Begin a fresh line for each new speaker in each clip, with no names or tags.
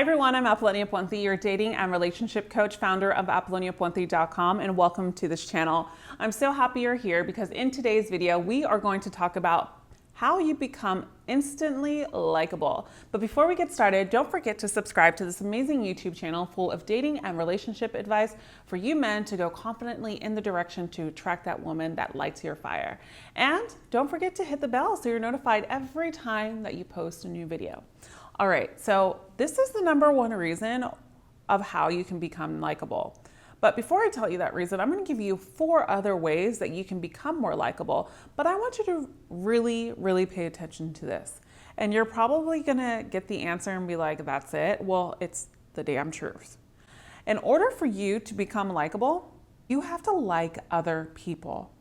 Hi everyone, I'm Apollonia Ponti, your dating and relationship coach, founder of ApolloniaPonti.com, and welcome to this channel. I'm so happy you're here because in today's video, we are going to talk about how you become instantly likable. But before we get started, don't forget to subscribe to this amazing YouTube channel full of dating and relationship advice for you men to go confidently in the direction to attract that woman that lights your fire. And don't forget to hit the bell so you're notified every time that you post a new video. All right, so this is the number one reason of how you can become likable. But before I tell you that reason, I'm going to give you 4 other ways that you can become more likable. But I want you to really pay attention to this. And you're probably going to get the answer and be like, that's it. Well, it's the damn truth. In order for you to become likable, you have to like other people.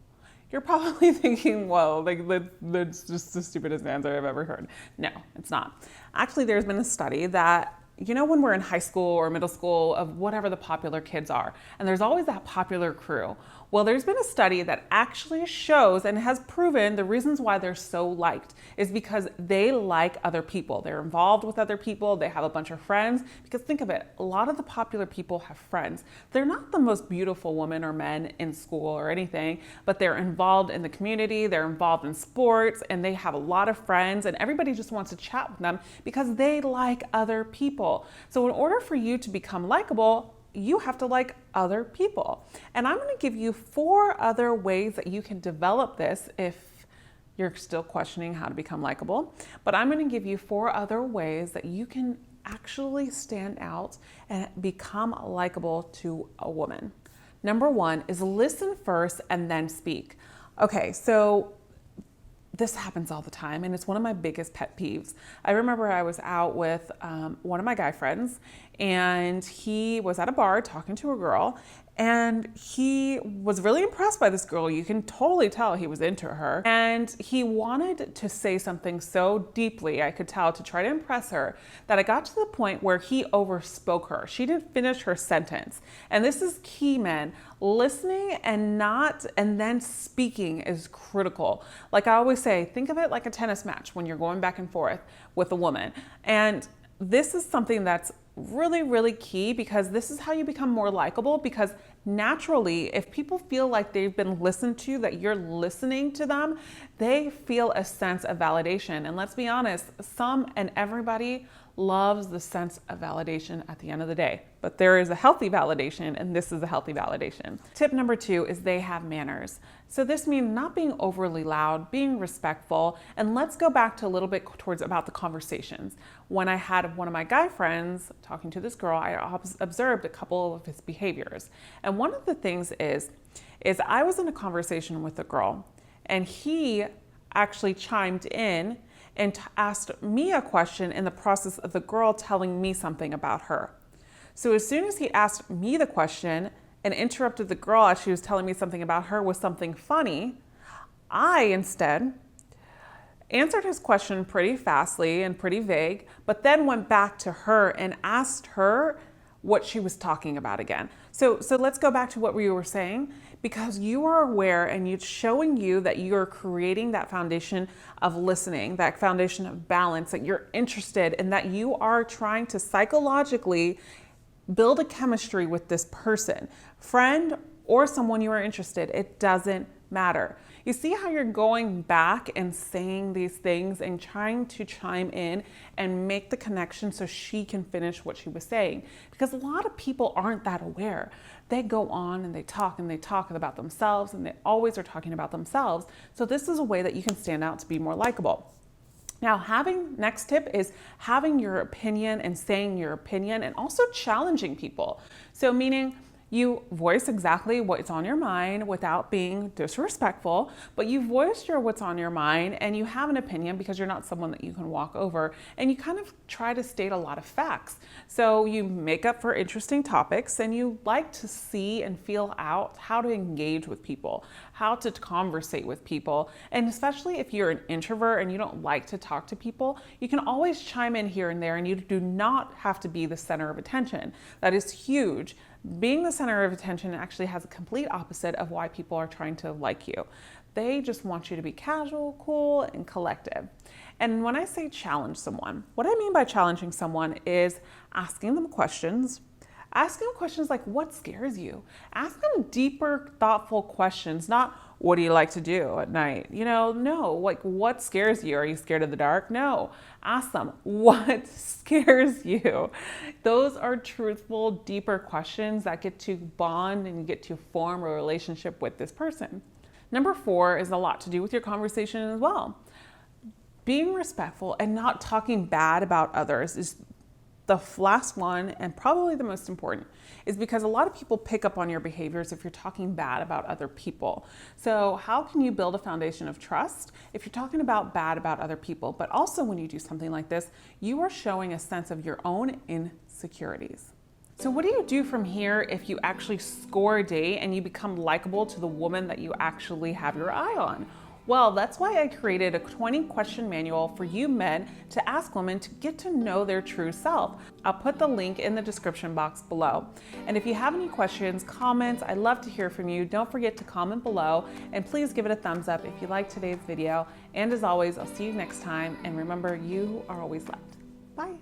You're probably thinking, whoa, like that's just the stupidest answer I've ever heard. No, it's not. Actually, there's been a study that, you know, when we're in high school or middle school of whatever the popular kids are, and there's always that popular crew. Well, there's been a study that actually shows and has proven the reasons why they're so liked is because they like other people. They're involved with other people. They have a bunch of friends. Because think of it, a lot of the popular people have friends. They're not the most beautiful women or men in school or anything, but they're involved in the community. They're involved in sports and they have a lot of friends and everybody just wants to chat with them because they like other people. So in order for you to become likable, you have to like other people. And I'm going to give you 4 other ways that you can develop this if you're still questioning how to become likable. But I'm going to give you 4 other ways that you can actually stand out and become likable to a woman. Number 1 is listen first and then speak. Okay, so this happens all the time, and it's one of my biggest pet peeves. I remember I was out with one of my guy friends, and he was at a bar talking to a girl, and he was really impressed by this girl. You can totally tell he was into her, and he wanted to say something so deeply, I could tell, to try to impress her, that I got to the point where he overspoke her. She didn't finish her sentence. And this is key, men. Listening and then speaking is critical. Like I always say, think of it like a tennis match when you're going back and forth with a woman. And this is something that's really key because this is how you become more likable, because naturally, if people feel like they've been listened to, that you're listening to them, they feel a sense of validation. And let's be honest, some and everybody loves the sense of validation at the end of the day. But there is a healthy validation, and this is a healthy validation. Tip number 2 is they have manners. So this means not being overly loud, being respectful, and let's go back to a little bit towards about the conversations. When I had one of my guy friends talking to this girl, I observed a couple of his behaviors. And one of the things is I was in a conversation with a girl, and he actually chimed in and asked me a question in the process of the girl telling me something about her. So as soon as he asked me the question and interrupted the girl as she was telling me something about her with something funny, I instead answered his question pretty fastly and pretty vague, but then went back to her and asked her what she was talking about again. So let's go back to what we were saying, because you are aware and it's showing you that you're creating that foundation of listening, that foundation of balance, that you're interested and that you are trying to psychologically build a chemistry with this person, friend or someone you are interested. It doesn't matter. You see how you're going back and saying these things and trying to chime in and make the connection so she can finish what she was saying. Because a lot of people aren't that aware. They go on and they talk about themselves, and they always are talking about themselves. So this is a way that you can stand out to be more likable. Now, next tip is having your opinion and saying your opinion, and also challenging people. So meaning, you voice exactly what's on your mind without being disrespectful, but you voiced what's on your mind and you have an opinion because you're not someone that you can walk over, and you kind of try to state a lot of facts. So you make up for interesting topics, and you like to see and feel out how to engage with people, how to conversate with people. And especially if you're an introvert and you don't like to talk to people, you can always chime in here and there, and you do not have to be the center of attention. That is huge. Being the center of attention actually has a complete opposite of why people are trying to like you. They just want you to be casual, cool, and collective. And when I say challenge someone, what I mean by challenging someone is asking them questions. Ask them questions like, what scares you? Ask them deeper, thoughtful questions, not, what do you like to do at night? No, like, what scares you? Are you scared of the dark? No. Ask them, what scares you? Those are truthful, deeper questions that get to bond and get to form a relationship with this person. Number 4 is a lot to do with your conversation as well. Being respectful and not talking bad about others is the last one, and probably the most important, is because a lot of people pick up on your behaviors if you're talking bad about other people. So how can you build a foundation of trust if you're talking bad about other people? But also when you do something like this, you are showing a sense of your own insecurities. So what do you do from here if you actually score a date and you become likable to the woman that you actually have your eye on? Well, that's why I created a 20-question manual for you men to ask women to get to know their true self. I'll put the link in the description box below. And if you have any questions, comments, I'd love to hear from you. Don't forget to comment below, and please give it a thumbs up if you liked today's video. And as always, I'll see you next time. And remember, you are always loved. Bye.